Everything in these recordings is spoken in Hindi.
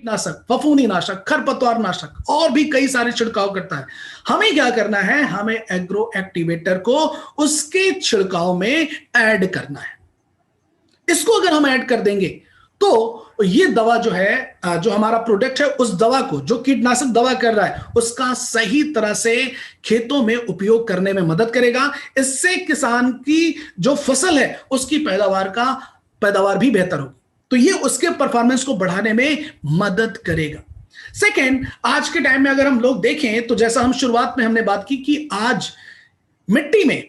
कीटनाशक, फफूंदी नाशक, खरपतवार नाशक और भी कई सारे छिड़काव करता है। हमें क्या करना है, हमें एग्रो एक्टिवेटर को उसके छिड़काव में ऐड करना है। इसको अगर हम ऐड कर देंगे तो ये दवा जो है, जो हमारा प्रोडक्ट है, उस दवा को, जो कीटनाशक दवा कर रहा है, उसका सही तरह से खेतों में उपयोग करने में मदद करेगा। इससे किसान की जो फसल है उसकी पैदावार भी बेहतर होगी, तो ये उसके परफॉर्मेंस को बढ़ाने में मदद करेगा। सेकेंड, आज के टाइम में अगर हम लोग देखें तो जैसा हम शुरुआत में हमने बात की कि आज मिट्टी में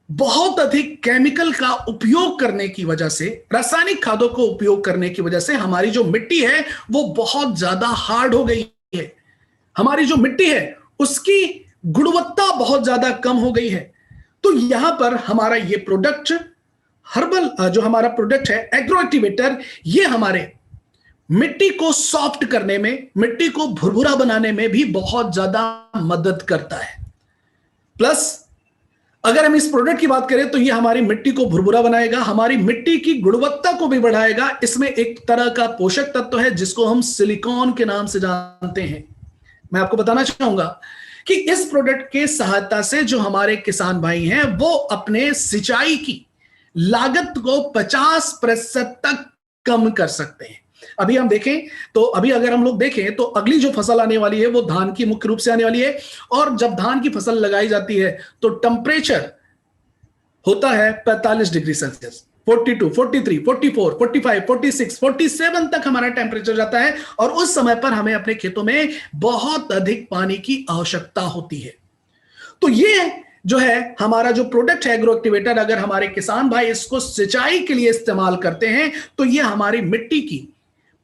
बहुत अधिक केमिकल का उपयोग करने की वजह से, रासायनिक खादों को उपयोग करने की वजह से हमारी जो मिट्टी है वो बहुत ज्यादा हार्ड हो गई है। हमारी जो मिट्टी है उसकी गुणवत्ता बहुत ज्यादा कम हो गई है। तो यहां पर हमारा ये प्रोडक्ट, हर्बल जो हमारा प्रोडक्ट है एग्रो एक्टिवेटर, ये हमारे मिट्टी को सॉफ्ट करने में, मिट्टी को भुरभुरा बनाने में भी बहुत ज्यादा मदद करता है। प्लस अगर हम इस प्रोडक्ट की बात करें तो ये हमारी मिट्टी को भुरभुरा बनाएगा, हमारी मिट्टी की गुणवत्ता को भी बढ़ाएगा। इसमें एक तरह का पोषक तत्व है जिसको हम सिलिकॉन के नाम से जानते हैं। मैं आपको बताना चाहूंगा कि इस प्रोडक्ट के सहायता से जो हमारे किसान भाई हैं वो अपने सिंचाई की लागत को 50% तक कम कर सकते हैं। अभी हम देखें तो, अभी अगर हम लोग देखें तो अगली जो फसल आने वाली है वो धान की मुख्य रूप से आने वाली है। और जब धान की फसल लगाई जाती है तो टेम्परेचर होता है 45 डिग्री सेल्सियस, 42, 43, 44, 45, 46, 47 तक हमारा टेम्परेचर जाता है। और उस समय पर हमें अपने खेतों में बहुत अधिक पानी की आवश्यकता होती है। तो ये जो है हमारा जो प्रोडक्ट है एग्रो एक्टिवेटर, अगर हमारे किसान भाई इसको सिंचाई के लिए इस्तेमाल करते हैं तो ये हमारी मिट्टी की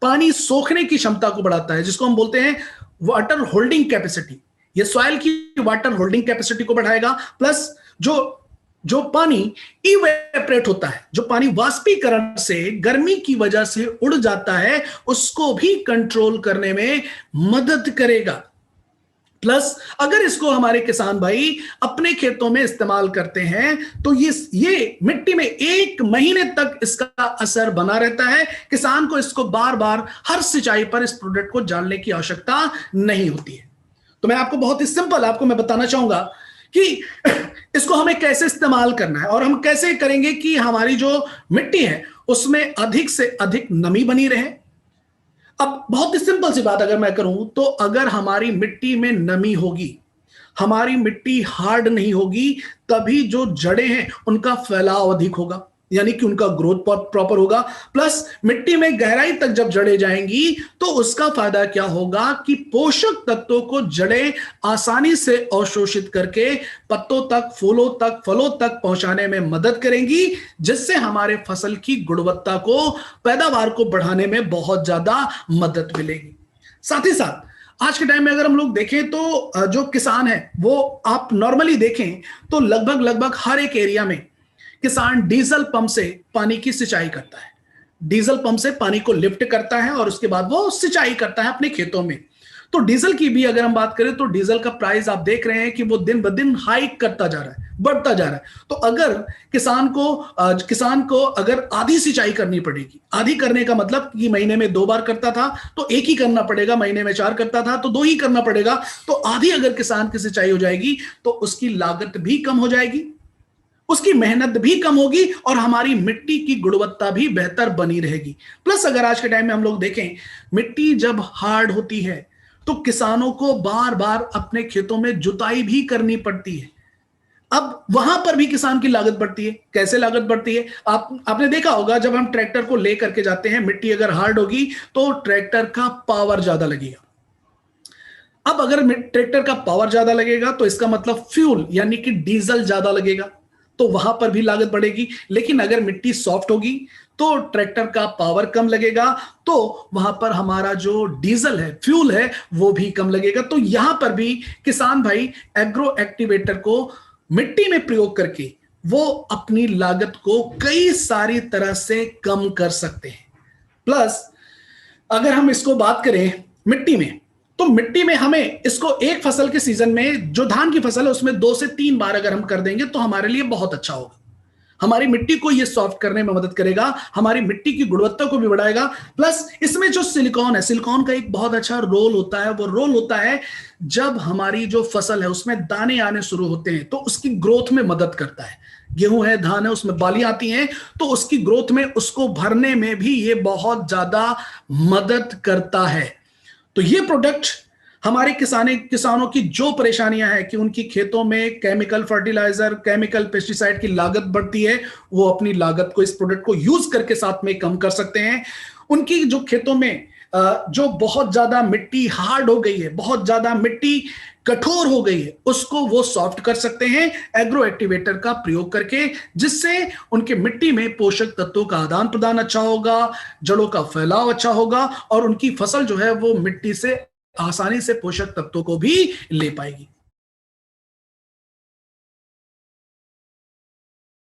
पानी सोखने की क्षमता को बढ़ाता है, जिसको हम बोलते हैं वाटर होल्डिंग कैपेसिटी। ये सॉइल की वाटर होल्डिंग कैपेसिटी को बढ़ाएगा। प्लस जो पानी इवेपोरेट होता है, जो पानी वाष्पीकरण से गर्मी की वजह से उड़ जाता है, उसको भी कंट्रोल करने में मदद करेगा। प्लस अगर इसको हमारे किसान भाई अपने खेतों में इस्तेमाल करते हैं तो ये मिट्टी में 1 महीने तक इसका असर बना रहता है। किसान को इसको बार बार हर सिंचाई पर इस प्रोडक्ट को डालने की आवश्यकता नहीं होती है। तो मैं आपको बहुत ही सिंपल आपको मैं बताना चाहूंगा कि इसको हमें कैसे इस्तेमाल करना है और हम कैसे करेंगे कि हमारी जो मिट्टी है उसमें अधिक से अधिक नमी बनी रहे। अब बहुत ही सिंपल सी बात अगर मैं करूं तो अगर हमारी मिट्टी में नमी होगी, हमारी मिट्टी हार्ड नहीं होगी, तभी जो जड़ें हैं उनका फैलाव अधिक होगा, यानी कि उनका ग्रोथ प्रॉपर होगा। प्लस मिट्टी में गहराई तक जब जड़ें जाएंगी तो उसका फायदा क्या होगा कि पोषक तत्वों को जड़ें आसानी से अवशोषित करके पत्तों तक, फलों तक पहुंचाने में मदद करेंगी, जिससे हमारे फसल की गुणवत्ता को, पैदावार को बढ़ाने में बहुत ज्यादा मदद मिलेगी। साथ ही साथ आज के टाइम में अगर हम लोग देखें तो जो किसान है वो आप नॉर्मली देखें तो लगभग हर एक एरिया में किसान डीजल पंप से पानी की सिंचाई करता है। डीजल पंप से पानी को लिफ्ट करता है और उसके बाद वो सिंचाई करता है अपने खेतों में। तो डीजल की भी अगर हम बात करें तो डीजल का प्राइस आप देख रहे हैं कि वो दिन ब दिन हाइक करता जा रहा है, बढ़ता जा रहा है। तो अगर किसान को अगर आधी सिंचाई करनी पड़ेगी, आधी करने का मतलब कि महीने में 2 बार करता था तो 1 ही करना पड़ेगा, महीने में 4 करता था तो 2 ही करना पड़ेगा। तो आधी अगर किसान की सिंचाई हो जाएगी तो उसकी लागत भी कम हो जाएगी, उसकी मेहनत भी कम होगी और हमारी मिट्टी की गुणवत्ता भी बेहतर बनी रहेगी। प्लस अगर आज के टाइम में हम लोग देखें, मिट्टी जब हार्ड होती है तो किसानों को बार बार अपने खेतों में जुताई भी करनी पड़ती है। अब वहां पर भी किसान की लागत बढ़ती है। कैसे लागत बढ़ती है? आपने देखा होगा जब हम ट्रैक्टर को ले करके जाते हैं, मिट्टी अगर हार्ड होगी तो ट्रैक्टर का पावर ज्यादा लगेगा। अब अगर ट्रैक्टर का पावर ज्यादा लगेगा तो इसका मतलब फ्यूल यानी कि डीजल ज्यादा लगेगा, तो वहां पर भी लागत बढ़ेगी। लेकिन अगर मिट्टी सॉफ्ट होगी तो ट्रैक्टर का पावर कम लगेगा, तो वहां पर हमारा जो डीजल है, फ्यूल है, वो भी कम लगेगा। तो यहां पर भी किसान भाई एग्रो एक्टिवेटर को मिट्टी में प्रयोग करके वो अपनी लागत को कई सारी तरह से कम कर सकते हैं। प्लस अगर हम इसको बात करें मिट्टी में, तो मिट्टी में हमें इसको एक फसल के सीजन में, जो धान की फसल है उसमें 2 से 3 बार अगर हम कर देंगे तो हमारे लिए बहुत अच्छा होगा। हमारी मिट्टी को ये सॉफ्ट करने में मदद करेगा, हमारी मिट्टी की गुणवत्ता को भी बढ़ाएगा। प्लस इसमें जो सिलिकॉन है, सिलिकॉन का एक बहुत अच्छा रोल होता है, वो रोल होता है जब हमारी जो फसल है उसमें दाने आने शुरू होते हैं तो उसकी ग्रोथ में मदद करता है। गेहूं है, धान है, उसमें बाली आती हैं तो उसकी ग्रोथ में, उसको भरने में भी ये बहुत ज्यादा मदद करता है। तो ये प्रोडक्ट हमारे किसानों की जो परेशानियां हैं कि उनकी खेतों में केमिकल फर्टिलाइजर, केमिकल पेस्टिसाइड की लागत बढ़ती है, वो अपनी लागत को इस प्रोडक्ट को यूज करके साथ में कम कर सकते हैं। उनकी जो खेतों में जो बहुत ज्यादा मिट्टी हार्ड हो गई है, बहुत ज्यादा मिट्टी कठोर हो गई है, उसको वो सॉफ्ट कर सकते हैं एग्रो एक्टिवेटर का प्रयोग करके, जिससे उनके मिट्टी में पोषक तत्वों का आदान प्रदान अच्छा होगा, जड़ों का फैलाव अच्छा होगा और उनकी फसल जो है वो मिट्टी से आसानी से पोषक तत्वों को भी ले पाएगी।